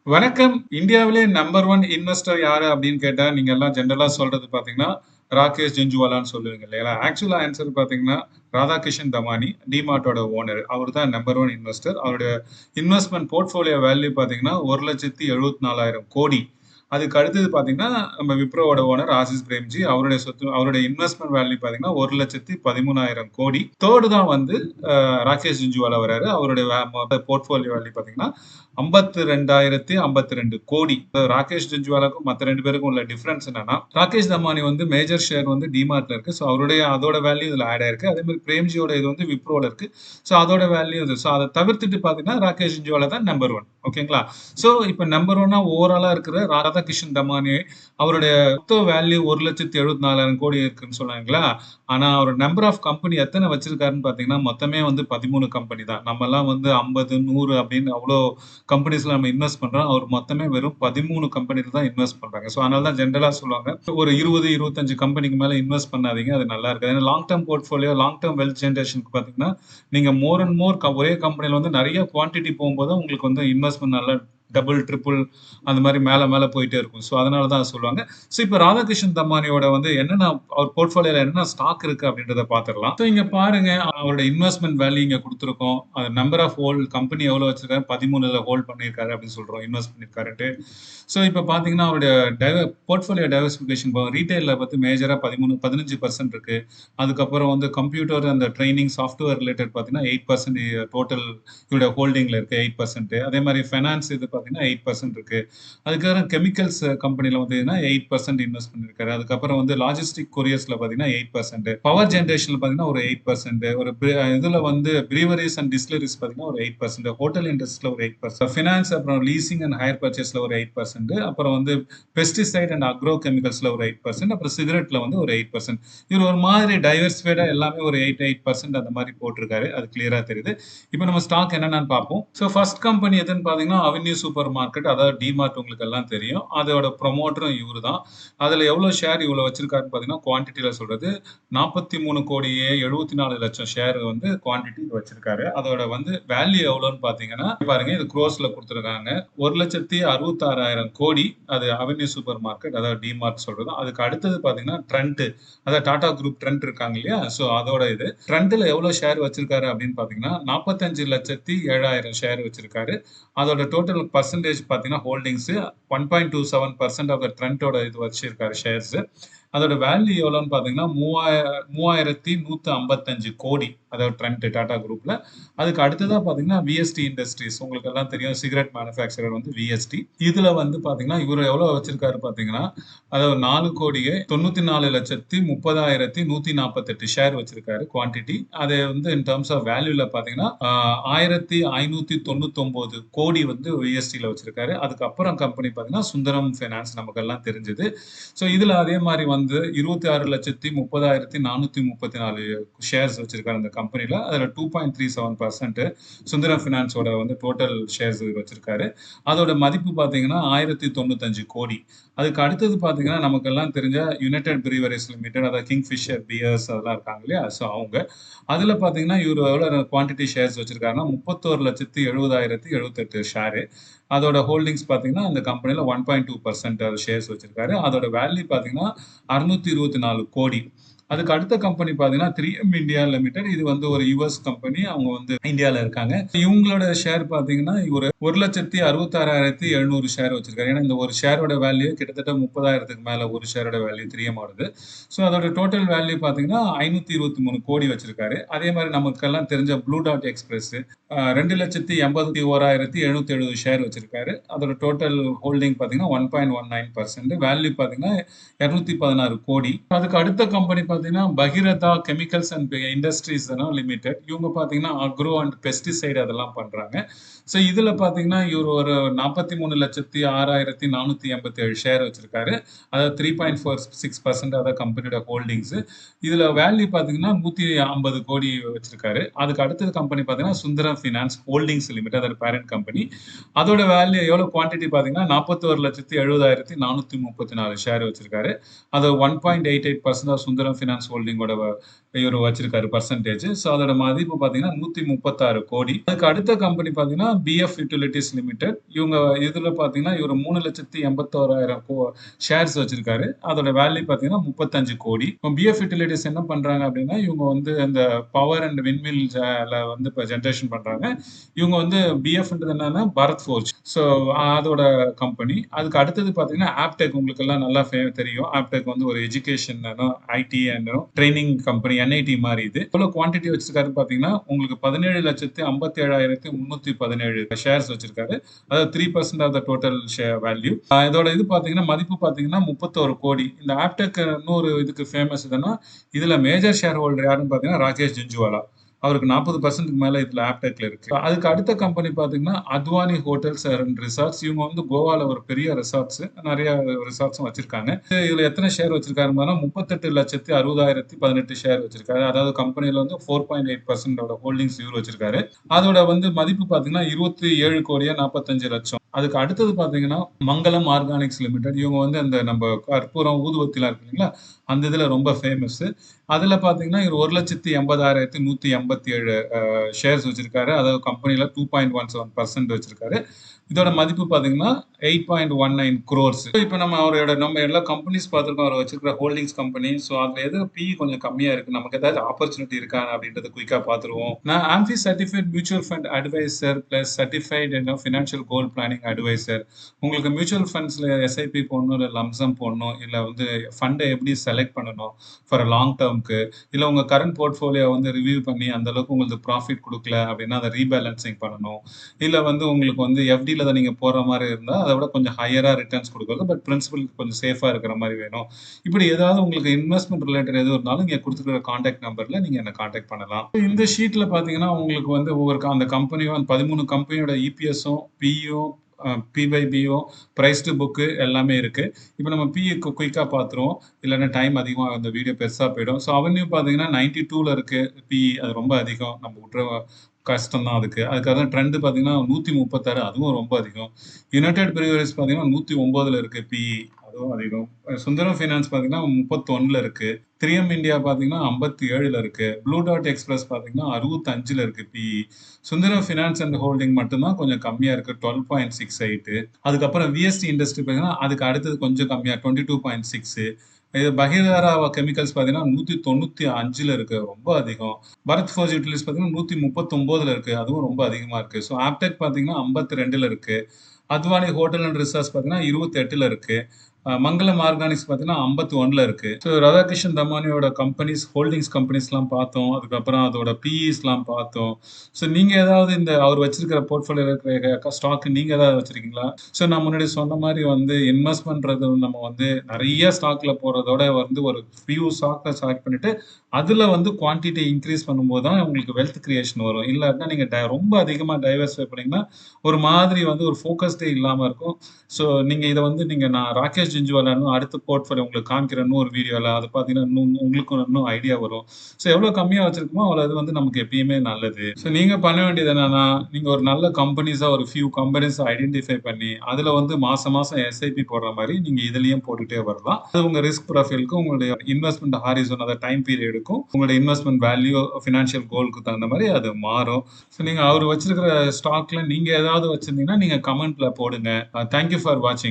வணக்கம். இந்தியாவிலே number 1 investor யாரு அப்படின்னு கேட்டா, நீங்க எல்லாம் ஜெனரலா சொல்றது பார்த்தீங்கன்னா, ராகேஷ் ஜுன்ஜுவாலான்னு சொல்லுவீங்க இல்லையா? ஆக்சுவலா ஆன்சர் பார்த்தீங்கன்னா, ராதாகிருஷ்ணன் தமானி, டிமார்ட்டோட ஓனர். அவரு தான் நம்பர் 1 இன்வெஸ்டர். அவருடைய இன்வெஸ்ட்மென்ட் போர்ட்ஃபோலியோ வேல்யூ பார்த்தீங்கன்னா, 1,74,00,00,000 கோடி. அதுக்கு அடுத்தது பார்த்தீங்கன்னா, நம்ம விப்ரோவோட ஓனர் ஆசிஸ் பிரேம்ஜி. அவருடைய சொத்து அவருடைய இன்வெஸ்ட்மென்ட் வேல்யூ பார்த்தீங்கன்னா, 1,13,00,000 கோடி. தேர்டு தான் வந்து ராகேஷ் ஜுன்ஜுவாலா வராரு. அவருடைய போர்ட்ஃபோலியோ வேல்யூ பார்த்தீங்கன்னா, 52,052 கோடி. ராகேஷ் ஜுன்ஜுவாலாக்கும் மத்த 2 பேருக்கும் உள்ள டிஃபரன்ஸ் என்னன்னா, ராகேஷ் தமானி வந்து மேஜர் ஷேர் வந்து டிமார்ட்ல இருக்கு. ஸோ அதோட வேல்யூ இதுல ஆட் ஆயிருக்கு. அதே மாதிரி பிரேம்ஜியோட இது வந்து விப்ரோல இருக்கு. ஸோ அதோட வேல்யூ இது. ஸோ அதை தவிர்த்துட்டு பாத்தீங்கன்னா ராகேஷ் ஜுன்ஜுவாலா தான் நம்பர் 1. ஓகேங்களா? ஸோ இப்ப நம்பர் 1 ஓவராலா இருக்கிற ராதாகிருஷ்ணன் தமானி அவருடைய மொத்த வேல்யூ 1,74,00,000 கோடி இருக்குன்னு சொன்னாங்களா? ஆனா அவர் நம்பர் ஆஃப் கம்பெனி எத்தனை வச்சிருக்காருன்னு பாத்தீங்கன்னா, மொத்தமே வந்து 13 கம்பெனி தான். நம்ம எல்லாம் வந்து 50, 100 அப்படின்னு அவ்வளோ கம்பெனிஸ்ல நம்ம இன்வெஸ்ட் பண்றோம். அவர் மொத்தமே வெறும் 13 கம்பெனில தான் இன்வெஸ்ட் பண்றாங்க. ஸோ அதனால தான் ஜென்ரலா சொல்லுவாங்க, ஒரு 20, 25 கம்பெனிக்கு மேல இன்வெஸ்ட் பண்ணாதீங்க. அது நல்லா இருக்காது. ஏன்னா long term portfolio, long term wealth ஜெனரேஷனுக்கு பாத்தீங்கன்னா, நீங்க மோர் அண்ட் மோர் ஒரே கம்பெனில வந்து நிறைய குவான்டிட்டி போகும்போது உங்களுக்கு வந்து இன்வெஸ்ட்மெண்ட் நல்லா டபுள் ட்ரிபிள் அந்த மாதிரி மேல மேல போயிட்டே இருக்கும். ஸோ அதனால தான் சொல்லுவாங்க. ஸோ இப்போ ராதாகிருஷ்ணன் தமானியோட வந்து என்னென்ன அவர் போர்ட்ஃபோலியோல என்ன ஸ்டாக் இருக்கு அப்படின்றத பாத்துடலாம். ஸோ இங்க பாருங்க, அவரோட இன்வெஸ்ட்மெண்ட் வேல்யூ இங்க கொடுத்துருக்கோம். அது நம்பர் ஆஃப் ஹோல்ட் கம்பெனி எவ்வளவு வச்சிருக்காரு, 13 ஹோல்ட் பண்ணியிருக்காரு அப்படின்னு சொல்றோம், இன்வெஸ்ட் பண்ணிருக்காருட்டு. ஸோ இப்போ பாத்தீங்கன்னா அவருடைய போர்ட்ஃபோலியோ டைவர்சிபிகேஷன் ரீட்டைல பத்தி மேஜரா 15% இருக்கு. அதுக்கப்புறம் வந்து கம்ப்யூட்டர் அந்த ட்ரைனிங் சாஃப்ட்வேர் ரிலேட்டட் பாத்தீங்கன்னா 8% டோட்டல் இவருடைய ஹோல்டிங்ல இருக்கு. 8%. அதே மாதிரி ஃபைனான்ஸ் இது பாத்தீங்கன்னா 8% இருக்கு. அதுக்கப்புறம் கெமிக்கல்ஸ் கம்பெனில வந்து 8% இன்வெஸ்ட் பண்ணிருக்காரு. அதுக்கப்புறம் வந்து லாஜிஸ்டிக் கொரியர்ஸ்ல பாத்தீங்கன்னா 8%. பவர் ஜெனரேஷன்ல பாத்தீங்கன்னா ஒரு 8%. ஒரு இதுல வந்து பிரீவரிஸ் அண்ட் டிஸ்டிலரிஸ் பாத்தீங்கன்னா ஒரு 8%. ஹோட்டல் இண்டஸ்ட்ரியில ஒரு 8%. ஃபினான்ஸ் அப்புறம் லீசிங் அண்ட் ஹையர் பர்ச்சேஸ்ல ஒரு 8%. அப்புறம் வந்து பெஸ்டிசைட் அண்ட் அக்ரோ கெமிக்கல்ஸ்ல ஒரு 8%. அப்புறம் சிகரெட்ல வந்து ஒரு 8%. இவர் ஒரு மாதிரி டைவர்சிஃபைடா எல்லாமே ஒரு 8% அந்த மாதிரி போட்டிருக்காரு. அது கிளியரா தெரியுது. இப்போ நம்ம ஸ்டாக் என்னன்னு பார்ப்போம். ஸோ ஃபர்ஸ்ட் கம்பெனி எதுன்னு பாத்தீங்கன்னா அவென்யூ சூப்பர் மார்க்கெட், அதாவது டிமார்ட் உங்களுக்கு எல்லாம் தெரியும். அதோட ப்ரொமோட்டரும் இவரு தான். அதுல எவ்வளவு ஷேர் இவ்வளவு வச்சிருக்காருன்னு பாத்தீங்கன்னா குவான்டிட்டியில சொல்றது 43 கோடியே 74 லட்சம் ஷேர் வந்து குவான்டிட்டி வச்சிருக்காரு. அதோட வந்து வேல்யூ எவ்வளவுன்னு பாத்தீங்கன்னா பாருங்க, இது க்ரோஸ்ல கொடுத்துருக்காங்க. 1,66,000 கோடி. அது அவென்யூ சூப்பர் மார்க்கெட், அதாவது டிமார்ட் சொல்றது. அதுக்கு அடுத்தது பாத்தீங்கன்னா ட்ரெண்ட், அதாவது டாடா குரூப் ட்ரெண்ட் இருக்காங்க இல்லையா? சோ அதோட இது ட்ரெண்ட்ல எவ்வளவு ஷேர் வச்சிருக்காரு அப்படின்னு பாத்தீங்கன்னா 45,07,000 ஷேர் வச்சிருக்காரு. அதோட டோட்டல் பர்சன்டேஜ் பாத்தீங்கன்னா ஹோல்டிங்ஸ் 1.27% ஆஃப் த ட்ரெண்டோட இது வச்சிருக்காரு ஷேர்ஸ். அதோட வேல்யூ எவ்வளவுன்னு பாத்தீங்கன்னா 3,155 கோடி. அதாவது ட்ரெண்ட் டாடா குரூப்ல. அதுக்கு அடுத்ததா பாத்தீங்கன்னா விஎஸ்டி இண்டஸ்ட்ரீஸ், உங்களுக்கு எல்லாம் தெரியும், சிகரெட் மேனுஃபேக்சரர் வந்து விஎஸ்டி. இதுல வந்து பாத்தீங்கன்னா இவர் எவ்வளவு வச்சிருக்காரு பாத்தீங்கன்னா, அதாவது 4,94,30,148 ஷேர் வச்சிருக்காரு குவான்டிட்டி. அது வந்து இன் டர்ம்ஸ் ஆஃப் வேல்யூல பாத்தீங்கன்னா 1,599 கோடி வந்து விஎஸ்டில வச்சிருக்காரு. அதுக்கப்புறம் கம்பெனி பாத்தீங்கன்னா சுந்தரம் ஃபைனான்ஸ், நமக்கு எல்லாம் தெரிஞ்சது. ஸோ இதுல அதே மாதிரி வந்து 26,30,434 ஷேர்ஸ் வச்சிருக்காரு அந்த கம்பெனில. அதுல 2.37% சுந்தரம் பினான்ஸோட வந்து டோட்டல் ஷேர்ஸ் வச்சிருக்காரு. அதோட மதிப்பு பாத்தீங்கன்னா 1,095 கோடி. அதுக்கு அடுத்தது பாத்தீங்கன்னா நமக்கு எல்லாம் தெரிஞ்ச யுனைடெட் பிரீவரிஸ் லிமிடெட், அதாவது கிங்ஃபிஷர் பியர்ஸ் அதெல்லாம் இருக்காங்க இல்லையா? ஸோ அவங்க அதுல பாத்தீங்கன்னா இவர் எவ்வளவு குவான்டிட்டி ஷேர்ஸ் வச்சிருக்காருன்னா 31,70,78 ஷேரு. அதோட ஹோல்டிங்ஸ் பாத்தீங்கன்னா அந்த கம்பெனில 1.2% ஷேர்ஸ் வச்சிருக்காரு. அதோட வேல்யூ பாத்தீங்கன்னா 624 கோடி. அதுக்கு அடுத்த கம்பெனி பாத்தீங்கன்னா 3M இந்தியா லிமிடெட். இது வந்து ஒரு யுஎஸ் கம்பெனி. அவங்க வந்து இந்தியால இருக்காங்க. இவங்களோட ஷேர் பாத்தீங்கன்னா ஒரு 1,66,700 ஷேர் வச்சிருக்காரு. ஏன்னா இந்த ஒரு ஷேரோட வேல்யூ கிட்டத்தட்ட 30,000க்கு மேல ஒரு ஷேரோட வேல்யூ 3M ஓடது. ஸோ அதோட டோட்டல் வேல்யூ பாத்தீங்கன்னா 523 கோடி வச்சிருக்காரு. அதே மாதிரி நமக்கெல்லாம் தெரிஞ்ச ப்ளூ டாட் எக்ஸ்பிரஸ் 2,81,770 ஷேர் வச்சிருக்காரு. அதோட டோட்டல் ஹோல்டிங் பாத்தீங்கன்னா 1.19%. வேல்யூ பாத்தீங்கன்னா 216 கோடி. அதுக்கு அடுத்த கம்பெனி பாத்தீங்கன்னா பகிரதா கெமிக்கல்ஸ் அண்ட் இண்டஸ்ட்ரீஸ் லிமிடெட். இவங்க பாத்தீங்கன்னா அக்ரோ அண்ட் பெஸ்டிசைடு அதெல்லாம் பண்றாங்க. ஸோ இதுல பாத்தீங்கன்னா இவர் ஒரு 43,06,487 ஷேர் வச்சிருக்காரு. அதாவது 3.46% அதாவது கம்பெனியோட ஹோல்டிங்ஸ். இதுல வேல்யூ பாத்தீங்கன்னா 150 கோடி வச்சிருக்காரு. அதுக்கு அடுத்தது கம்பெனி பாத்தீங்கன்னா சுந்தரம் பினான்ஸ் ஹோல்டிங்ஸ் லிமிடெட், அதோட பேரண்ட் கம்பெனி. அதோட வேல்யூ எவ்வளவு குவான்டிட்டி பாத்தீங்கன்னா 41,70,7434 ஷேர் வச்சிருக்காரு. அது 1.88% சுந்தரம் பினான்ஸ் ஃபைனான்ஸ் ஹோல்டிங்கோட இவர் வச்சிருக்காரு பர்சன்டேஜ். ஸோ அதோட மதிப்பு பார்த்தீங்கன்னா 136 கோடி. அதுக்கு அடுத்த கம்பெனி பார்த்தீங்கன்னா பிஎஃப் யூட்டிலிட்டிஸ் லிமிடெட். இவங்க இதுல பார்த்தீங்கன்னா இவர் 3,81,000 ஷேர்ஸ் வச்சிருக்காரு. அதோட வேல்யூ பார்த்தீங்கன்னா 35 கோடி. இப்போ பிஎஃப் யூட்டிலிட்டிஸ் என்ன பண்றாங்க அப்படின்னா இவங்க வந்து அந்த பவர் அண்ட் விண்மில்ல வந்து இப்போ ஜென்ரேஷன் பண்றாங்க. இவங்க வந்து பிஎஃப்ன்றது என்னன்னா பாரத் ஃபோர்ஜ். ஸோ அதோட கம்பெனி. அதுக்கு அடுத்தது பார்த்தீங்கன்னா ஆப்டெக். உங்களுக்கு எல்லாம் நல்லா தெரியும். ஆப்டெக் வந்து ஒரு education IT and training company, NIT மாதிரி. இது எவ்வளவு குவான்டிட்டி வச்சிருக்காரு பாத்தீங்கன்னா உங்களுக்கு 17,57,317 ஷேர்ஸ் வச்சிருக்காரு. அதாவது 3% of the total share value. இதோட இது பாத்தீங்கன்னா மதிப்பு பாத்தீங்கன்னா 31 கோடி. இந்த ஆப்டெக் இன்னொரு இதுக்கு ஃபேமஸ் இதுன்னா இதுல மேஜர் ஷேர் ஹோல்டர் யாருன்னு பாத்தீங்கன்னா ராகேஷ் ஜுன்ஜுவாலா. அவருக்கு 40% மேல இதுல ஆப்டெக்ல இருக்கு. அதுக்கு அடுத்த கம்பெனி பாத்தீங்கன்னா அத்வானி ஹோட்டல்ஸ் அண்ட் ரிசார்ட்ஸ். இவங்க வந்து கோவால ஒரு பெரிய ரிசார்ட்ஸ், நிறைய ரிசார்ட்ஸும் வச்சிருக்காங்க. இதுல எத்தனை ஷேர் வச்சிருக்காரு 38,60,18 ஷேர் வச்சிருக்காரு. அதாவது கம்பெனில வந்து 4.8% ஹோல்டிங்ஸ் இவர் வச்சிருக்காரு. அதோட வந்து மதிப்பு பாத்தீங்கன்னா 27,45,00,000. அதுக்கு அடுத்தது பாத்தீங்கன்னா மங்களம் ஆர்கானிக்ஸ் லிமிடெட். இவங்க வந்து அந்த நம்ம கற்பூரம் ஊதுவத்திலாம் இருக்கு இல்லைங்களா, அந்த இதுல ரொம்ப ஃபேமஸ். அதுல பாத்தீங்கன்னா இவர் 1,80,187 ஷேர்ஸ் வச்சிருக்காரு. அதாவது கம்பெனில 2.17% வச்சிருக்காரு. இதோட மதிப்பு பாத்தீங்கன்னா 8.19 crores. இப்போ நம்ம எல்லா கம்பெனிஸ் பார்த்துருக்கோம், அவர் வச்சிருக்கிற ஹோல்டிங்ஸ் கம்பெனி. ஸோ அதுல எது பி கொஞ்சம் கம்மியா இருக்கு, நமக்கு ஏதாவது ஆப்பர்ச்சுனிட்டி இருக்கா அப்படின்றத குயிக்கா பார்த்துருவோம். நான் AMFI certified mutual fund advisor plus certified financial goal planning advisor. உங்களுக்கு மியூச்சுவல் ஃபண்ட்ஸ்ல எஸ்ஐபி போடணும், இல்லை லம்சம் போடணும், இல்லை வந்து ஃபண்டை எப்படி செலக்ட் பண்ணணும் ஃபார் லாங் டேர்ம்க்கு, இல்லை உங்க கரண்ட் போர்ட்ஃபோலியோ வந்து ரிவ்யூ பண்ணி அந்த அளவுக்கு உங்களுக்கு ப்ராஃபிட் கொடுக்கல அப்படின்னா அதை ரீபேலன்சிங் பண்ணணும். இல்லை வந்து உங்களுக்கு வந்து எஃப்டியில் தான் நீங்க போற மாதிரி இருந்தால் அதை விட கொஞ்சம் ஹையரா ரிட்டர்ன்ஸ் கொடுக்குறது, பட் பிரின்சிபல் கொஞ்சம் சேஃபா இருக்கிற மாதிரி வேணும். இப்படி ஏதாவது உங்களுக்கு இன்வெஸ்ட்மெண்ட் ரிலேட்டட் எது இருந்தாலும் இங்க கொடுத்துருக்கிற கான்டாக்ட் நம்பர்ல நீங்க என்ன கான்டாக்ட் பண்ணலாம். இந்த ஷீட்ல பாத்தீங்கன்னா உங்களுக்கு வந்து ஒவ்வொரு அந்த கம்பெனியும் 13 கம்பெனியோட இபிஎஸும் பியும் பிபியும் பிரைஸ் டு புக்கு எல்லாமே இருக்கு. இப்போ நம்ம பி குயிக்கா பார்த்துருவோம், இல்லைன்னா டைம் அதிகமாக அந்த வீடியோ பெருசா போயிடும். ஸோ அவென்யூ பார்த்தீங்கன்னா 92ல இருக்கு. பி அது ரொம்ப அதிகம், நம்ம விட்ற கஷ்டம் தான் அதுக்கு. அதுக்காக ட்ரெண்ட் பார்த்தீங்கன்னா 136, அதுவும் ரொம்ப அதிகம். யுனைடெட் பிரிவரேஜ் பார்த்தீங்கன்னா 109ல இருக்கு பி, அதுவும் அதிகம். சுந்தரம் ஃபைனான்ஸ் பார்த்தீங்கன்னா 31ல இருக்கு. 3M இந்தியா பார்த்தீங்கன்னா 57ல இருக்கு. ப்ளூ டாட் எக்ஸ்பிரஸ் பார்த்தீங்கன்னா 65ல இருக்கு B. Sundaram finance and holding மட்டும்தான் கொஞ்சம் கம்மியா இருக்கு, 12.68. அதுக்கப்புறம் விஎஸ்டி இண்டஸ்ட்ரி பார்த்தீங்கன்னா அதுக்கு அடுத்தது கொஞ்சம் கம்மியா 22.6. இது பகிதாரா கெமிக்கல்ஸ் பார்த்தீங்கன்னா 195ல இருக்கு, ரொம்ப அதிகம். பரத் ஃபோர்ஜ் யூட்டிலிட்டிஸ் பார்த்தீங்கன்னா 139ல இருக்கு, அதுவும் ரொம்ப அதிகமா இருக்கு. ஸோ ஆப்டெக் பார்த்தீங்கன்னா 52ல இருக்கு. அத்வானி ஹோட்டல் அண்ட் ரிசார்ட்ஸ் பார்த்தீங்கன்னா 28ல இருக்கு. மங்களம் ஆர்கானிக்ஸ் பார்த்தீங்கன்னா 51ல இருக்கு. ஸோ ராதாகிருஷ்ணன் தமானியோட கம்பெனிஸ், ஹோல்டிங்ஸ் கம்பெனிஸ்லாம் பார்த்தோம். அதுக்கப்புறம் அதோட பிஇஸ்லாம் பார்த்தோம். ஸோ நீங்க ஏதாவது இந்த அவர் வச்சிருக்கிற போர்ட்ஃபோலியோ இருக்கிற ஸ்டாக் நீங்க ஏதாவது வச்சிருக்கீங்களா? ஸோ நான் முன்னாடி சொன்ன மாதிரி வந்து இன்வெஸ்ட் பண்றது நம்ம வந்து நிறைய ஸ்டாக்ல போறதோட வந்து ஒரு ஃபியூ ஸ்டாக்ல செலக்ட் பண்ணிட்டு அதுல வந்து குவான்டிட்டி இன்க்ரீஸ் பண்ணும்போது தான் உங்களுக்கு வெல்த் கிரியேஷன் வரும். இல்லாட்டினா நீங்க ரொம்ப அதிகமா டைவர்சிஃபை பண்ணீங்கன்னா ஒரு மாதிரி வந்து ஒரு ஃபோக்கஸ்டே இல்லாம இருக்கும். ஸோ நீங்க இதை வந்து நான் ராகேஷ் ஜுன்ஜுவாலான்னு அடுத்த போர்ட்ஃபோலியோ உங்களுக்கு காமிக்கிற இன்னும் ஒரு வீடியோல அதை பார்த்தீங்கன்னா உங்களுக்கும் இன்னும் ஐடியா வரும். ஸோ எவ்வளவு கம்மியா வச்சிருக்கோமோ அவ்வளவு அது வந்து நமக்கு எப்பயுமே நல்லது. ஸோ நீங்க பண்ண வேண்டியது என்னன்னா, நீங்க ஒரு நல்ல கம்பெனிஸா ஒரு ஃபியூ கம்பெனிஸ் ஐடென்டிஃபை பண்ணி அதுல வந்து மாசம் எஸ்ஐபி போடுற மாதிரி நீங்க இதுலயும் போட்டுட்டே வரலாம். அது உங்க ரிஸ்க் ப்ரொஃபைலுக்கும் உங்களுடைய இன்வெஸ்ட்மெண்ட் ஹாரிசன், அதாவது டைம் பீரியடுக்கும் உங்களுடைய இன்வெஸ்ட்மெண்ட் வேல்யூ ஃபினான்ஷியல் கோலுக்கு தகுந்த மாதிரி அது மாறும். ஸோ நீங்க அவர் வச்சிருக்கிற ஸ்டாக்ல நீங்க ஏதாவது வச்சிருந்தீங்கன்னா நீங்க கமெண்ட்ல போடுங்க. தேங்க்யூ ஃபார் வாட்சிங்.